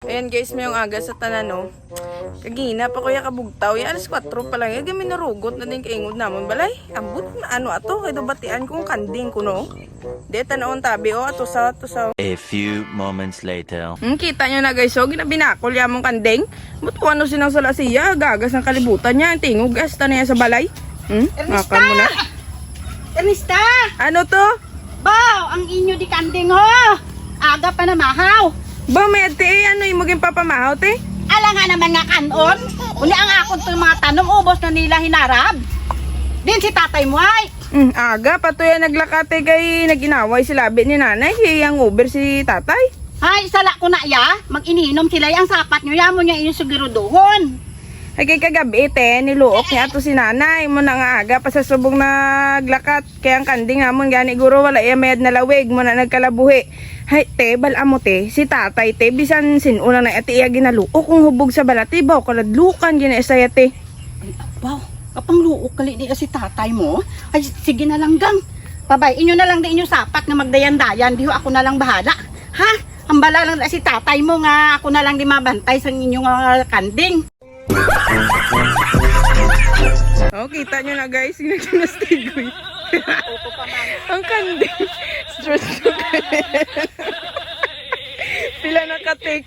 Ayan guys, may yung aga sa tanan, no. Kagina pa kuya kabugtaw. Yan, alas 4 pa lang. Yan, kami narugot na din kaingod naman. Balay, ambot na ano ato. Kaya batian kong kanding ko, no. Deta naon tabi, oh. Ato sa. A few moments later. Kita nyo na guys, so ginabinakol yan mong kanding. Ba't ano sinang sala siya? Gagas ng kalibutan niya. Tingog, gasta na yan sa balay. Ernesta! Makan mo na. Ernesta! Ano to? Baw, ang inyo di kanding ho! Aga pa na mahaw! Ba, may ate, ano yung maging papamahaw, te? Ala nga naman nga kanon! Uli ang akon to mga tanong, ubos na nila hinarab! Din si tatay mo ay! Aga, patuya naglakate kay naginaway si labi ni nanay. Hiyang Uber si tatay. Ay, sala ko na ya! Mag-ininom sila ang sapat nyo, yamo niya inyong sugiruduhon! Ay kay kagabi, te, niluok niya ato si nanay. Muna nga aga, pasasubong naglakat. Kaya ang kanding namon gani guro wala mayad na lawig. Muna nagkalabuhi. Hay, te, balamo te, si tatay, te, bisan sinuna na ati iya ginaluok kung hubog sa balati. Baw, kaladlukan ginaisaya, te. Ay, abaw! Kapang luok kali di si tatay mo. Ay, sige na lang gang. Babay, inyo na lang di inyo sapat nga magdayan-dayan. Di ho ako na lang bahala. Ha? Ang bala lang si tatay mo nga ako na lang di mabantay sa inyong kanding. Oh, kita nyo na guys, ginaginastigoy. Ang kanding. Stress na. Sila nakatik.